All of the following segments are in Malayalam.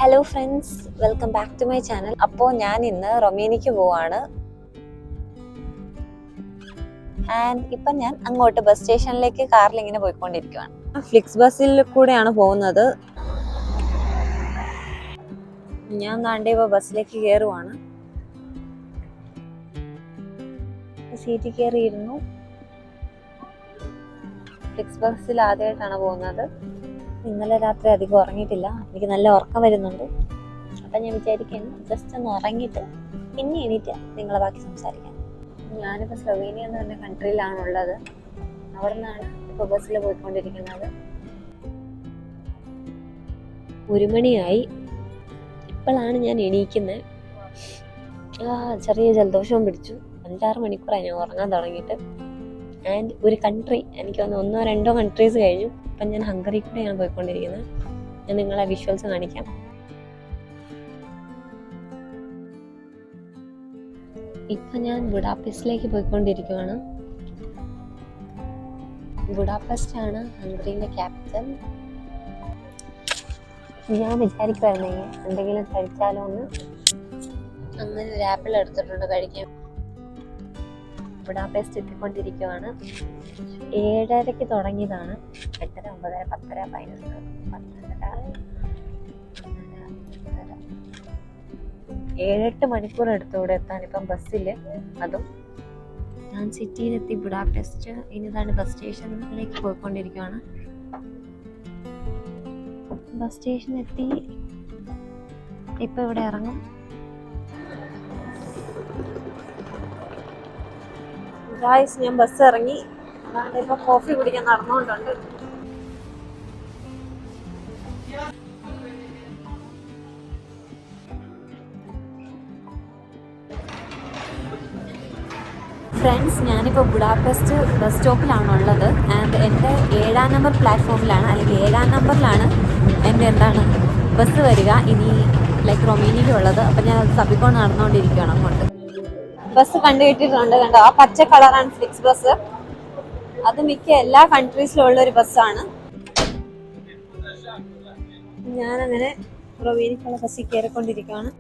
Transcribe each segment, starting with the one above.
Hello friends, welcome back to my channel. അപ്പോൾ ഞാൻ ഇന്ന് റൊമേനിയക്ക് പോവാണ്. ആൻഡ് ഇപ്പം ഞാൻ അങ്ങോട്ട് ബസ് സ്റ്റേഷനിലേക്ക് കാറിൽ ഇങ്ങനെ പോയിക്കൊണ്ടിരിക്കുകയാണ്. ഫ്ലിക്സ് ബസ്സിൽ കൂടെയാണ് പോകുന്നത്. ഞാൻ ദാണ്ടെ ഇപ്പോൾ ബസ്സിലേക്ക് കയറുവാണ്. സീറ്റിൽ കയറിയിരുന്നു. ഫ്ലിക്സ് ബസ്സിൽ ആദ്യമായിട്ടാണ് പോകുന്നത്. ഇന്നലെ രാത്രി അധികം ഉറങ്ങിയിട്ടില്ല. എനിക്ക് നല്ല ഉറക്കം വരുന്നുണ്ട്. അപ്പം ഞാൻ വിചാരിക്കുന്നു ജസ്റ്റ് ഒന്ന് ഉറങ്ങിയിട്ട് പിന്നെ എണീറ്റ് നിങ്ങളെ ബാക്കി സംസാരിക്കാൻ. ഞാനിപ്പോൾ സ്ലൊവേനിയ എന്ന് പറഞ്ഞ കൺട്രിയിലാണുള്ളത്. അവിടെ നിന്നാണ് ഇപ്പോൾ ബസ്സിൽ പോയിക്കൊണ്ടിരിക്കുന്നത്. 1 മണിയായി. ഇപ്പോഴാണ് ഞാൻ എണീക്കുന്നത്. ചെറിയ ജലദോഷവും പിടിച്ചു. 5-6 മണിക്കൂറായി ഞാൻ ഉറങ്ങാൻ തുടങ്ങിയിട്ട്. ആൻഡ് ഒരു കൺട്രി, എനിക്ക് 1-2 കൺട്രീസ് കഴിഞ്ഞു. ഇപ്പം ഞാൻ ഹംഗറി കൂടെയാണ് പോയിക്കൊണ്ടിരിക്കുന്നത്. ഞാൻ നിങ്ങളെ വിഷ്വൽസ് കാണിക്കാം. ഇപ്പം ഞാൻ ബുഡാപെസ്റ്റിലേക്ക് പോയിക്കൊണ്ടിരിക്കുകയാണ്. ബുഡാപെസ്റ്റ് ആണ് ഹംഗറിയുടെ ക്യാപിറ്റൽ. ഞാൻ വിചാരിക്കുമായിരുന്നെങ്കിൽ എന്തെങ്കിലും കഴിച്ചാലോ എന്ന്. അങ്ങനെ ഒരു ആപ്പിൾ എടുത്തിട്ടുണ്ട് കഴിക്കാൻ. ബുഡാപെസ്റ്റ് എത്തിക്കൊണ്ടിരിക്കുകയാണ്. 7:30 തുടങ്ങിയതാണ്. 8:30, 9:30, 10:30, 11, 12, 7-8 മണിക്കൂർ എടുത്തു ഇവിടെ എത്താൻ ഇപ്പം ബസ്സിൽ. അതും ഞാൻ സിറ്റിയിലെത്തി ബുഡാപെസ്റ്റ്. ഇനിതാണ് ബസ് സ്റ്റേഷനിലേക്ക് പോയിക്കൊണ്ടിരിക്കുകയാണ്. ബസ് സ്റ്റേഷനെത്തി. ഇപ്പം ഇവിടെ ഇറങ്ങും. ഗായ്സ്, ഞാൻ ബസ് ഇറങ്ങി. ഇപ്പൊ കോഫി കുടിക്കാൻ നടന്നുകൊണ്ടുണ്ട്. ഫ്രണ്ട്സ്, ഞാനിപ്പോൾ ബുഡാപെസ്റ്റ് ബസ് സ്റ്റോപ്പിലാണുള്ളത്. ആൻഡ് എൻ്റെ 7-ാം നമ്പർ പ്ലാറ്റ്ഫോമിലാണ്, അല്ലെങ്കിൽ 7-ാം നമ്പറിലാണ് എൻ്റെ ബസ് വരിക ഇനി റൊമേനിയയിലുള്ളത്. അപ്പം ഞാൻ അത് തപ്പിക്കൊണ്ട് നടന്നുകൊണ്ടിരിക്കുകയാണ് അങ്ങോട്ട്. ബസ് കണ്ടുകിട്ടിയിട്ടുണ്ട്. കണ്ടോ, ആ പച്ച കളറാണ് ഫ്ലിക്സ് ബസ്. അത് മിക്ക എല്ലാ കൺട്രീസിലും ഉള്ള ഒരു ബസ്സാണ്. ഞാനങ്ങനെ റൊമേനിയക്കുള്ള ബസ്സിൽ കയറിക്കൊണ്ടിരിക്കുകയാണ്.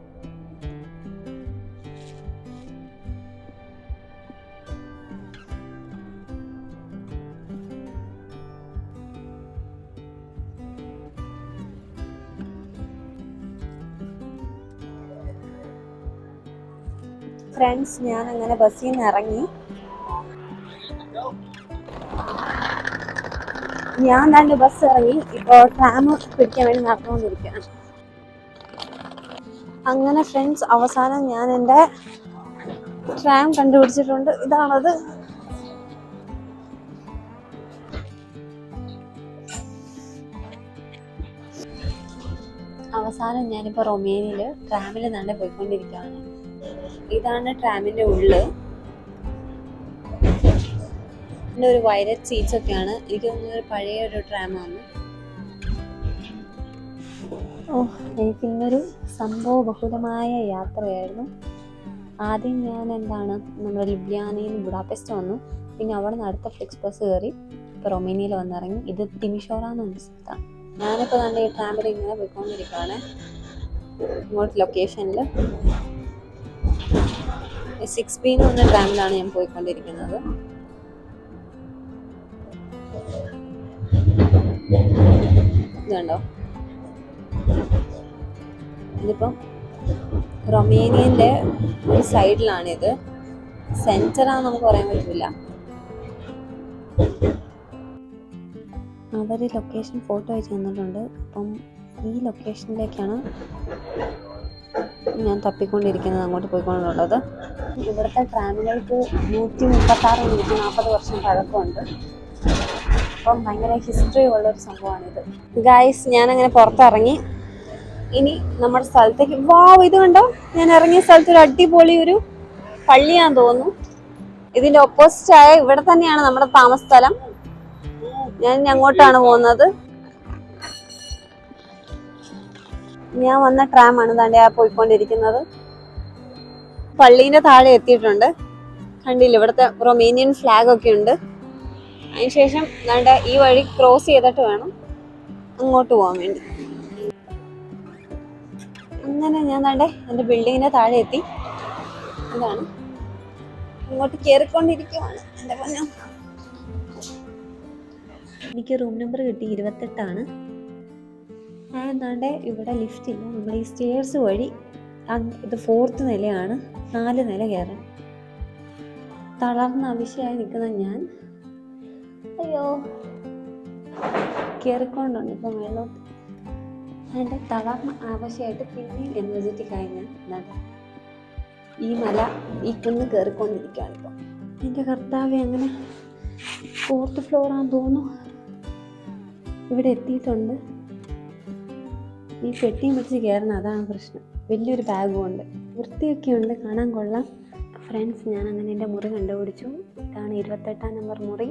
ഫ്രണ്ട്സ്, ഞാനങ്ങനെ ബസ്സിൽ നിന്ന് ഇറങ്ങി. ഞാൻ തന്നെ ബസ് ഇറങ്ങി. ഇപ്പോൾ ട്രാം പിടിക്കാൻ വേണ്ടി നടന്നുകൊണ്ടിരിക്കുകയാണ്. അങ്ങനെ ഫ്രണ്ട്സ്, അവസാനം ഞാൻ എൻ്റെ ട്രാം കണ്ടുപിടിച്ചിട്ടുണ്ട്. ഇതാണത്. അവസാനം ഞാനിപ്പോൾ റൊമേനിയയിൽ ട്രാമിൽ തന്നെ പോയിക്കൊണ്ടിരിക്കുകയാണ്. ഇതാണ് ട്രാമിൻ്റെ ഉള്ള്. ഒരു വയലറ്റ് സീറ്റ്സ് ഒക്കെയാണ്. എനിക്ക് തോന്നുന്നത് പഴയ ഒരു ട്രാമാണ്. എനിക്കിന്നൊരു സംഭവബഹുലമായ യാത്രയായിരുന്നു. ആദ്യം ഞാൻ നമ്മുടെ ലിബ്ലിയാനയിൽ നിന്ന് ബുഡാപെസ്റ്റ് വന്നു. പിന്നെ അവിടെ നിന്ന് അടുത്ത ഫ്ലിക്സ് ബസ് കയറി ഇപ്പോൾ റൊമേനിയയിൽ വന്നിറങ്ങി. ഇത് തിമിഷോറ എന്ന സ്ഥലത്താണ്. ഞാനിപ്പോൾ തന്നെ ഈ ട്രാമിൽ ഇങ്ങനെ പോയിക്കൊണ്ടിരിക്കുകയാണ്. ഇങ്ങോട്ട് ലൊക്കേഷനിൽ 6B എന്ന് പറഞ്ഞ ട്രാമിലാണ് ഞാൻ പോയിക്കൊണ്ടിരിക്കുന്നത്. ഇതുണ്ടോ, ഇതിപ്പം റൊമേനിയൻ്റെ ഒരു സൈഡിലാണിത്. സെൻറ്ററാന്ന് നമുക്ക് പറയാൻ പറ്റില്ല. അവർ ലൊക്കേഷൻ ഫോട്ടോ അയച്ചു തന്നിട്ടുണ്ട്. അപ്പം ഈ ലൊക്കേഷനിലേക്കാണ് ഞാൻ തപ്പിക്കൊണ്ടിരിക്കുന്നത്, അങ്ങോട്ട് പോയിക്കൊണ്ടുള്ളത്. ഇവിടുത്തെ ട്രാമുകൾക്ക് 136-140 വർഷം പഴക്കമുണ്ട്. അപ്പം ഭയങ്കര ഹിസ്റ്ററി ഉള്ളൊരു സംഭവമാണിത്. ഗായ്സ്, ഞാനങ്ങനെ പുറത്തിറങ്ങി. ഇനി നമ്മുടെ സ്ഥലത്തേക്ക്. ഇത് കണ്ടോ, ഞാൻ ഇറങ്ങിയ സ്ഥലത്ത് ഒരു അടിപൊളി ഒരു പള്ളിയാന്ന് തോന്നുന്നു. ഇതിൻ്റെ ഓപ്പോസിറ്റായ ഇവിടെ തന്നെയാണ് നമ്മുടെ താമസ സ്ഥലം. ഞാൻ ഇനി അങ്ങോട്ടാണ് പോകുന്നത്. ഞാൻ വന്ന ട്രാമാണ് ദാണ്ടെ പോയിക്കൊണ്ടിരിക്കുന്നത്. പള്ളീൻ്റെ താഴെ എത്തിയിട്ടുണ്ട്. കണ്ടില്ല, ഇവിടുത്തെ റൊമേനിയൻ ഫ്ലാഗ് ഒക്കെ ഉണ്ട്. അതിനുശേഷം ദാണ്ടെ ഈ വഴി ക്രോസ് ചെയ്തിട്ട് വേണം അങ്ങോട്ട് പോകാൻ വേണ്ടി. അങ്ങനെ ഞാൻ ദാണ്ടെ എൻ്റെ ബിൽഡിങ്ങിൻ്റെ താഴെ എത്തി. ഇതാണ്, ഇങ്ങോട്ട് കയറിക്കൊണ്ടിരിക്കുവാണ് എൻ്റെ പൊന്നോ. എനിക്ക് റൂം നമ്പർ കിട്ടി 28. ഞാൻ എന്താണ്ട് ഇവിടെ ലിഫ്റ്റ് ഇല്ല, നമ്മൾ ഈ സ്റ്റെയർസ് വഴി ഇത് 4th നിലയാണ്, 4 നില കയറണം. തളർന്ന് അവിശയായി നിൽക്കുന്ന ഞാൻ അയ്യോ കയറിക്കൊണ്ടുണ്ട് ഇപ്പം മേലോട്ട്. എൻ്റെ തളർന്ന ആവശ്യമായിട്ട് പിന്നെയും എനർജറ്റിക് ആയി ഞാൻ എന്താ ഈ മല ഈ കുന്ന് കയറിക്കൊണ്ടിരിക്കുകയാണ് ഇപ്പം. എൻ്റെ കർത്താവെ, അങ്ങനെ 4th ഫ്ലോറാന്ന് തോന്നുന്നു. ഇവിടെ എത്തിയിട്ടുണ്ട്. ഈ പെട്ടിയും പിടിച്ച് കയറണം, അതാണ് പ്രശ്നം. വലിയൊരു ബാഗും ഉണ്ട്, വൃത്തിയൊക്കെ ഉണ്ട്, കാണാൻ കൊള്ളാം. ഫ്രണ്ട്സ്, ഞാൻ അങ്ങനെ എൻ്റെ മുറി കണ്ടുപിടിച്ചു. ഇതാണ് 28 നമ്പർ മുറി.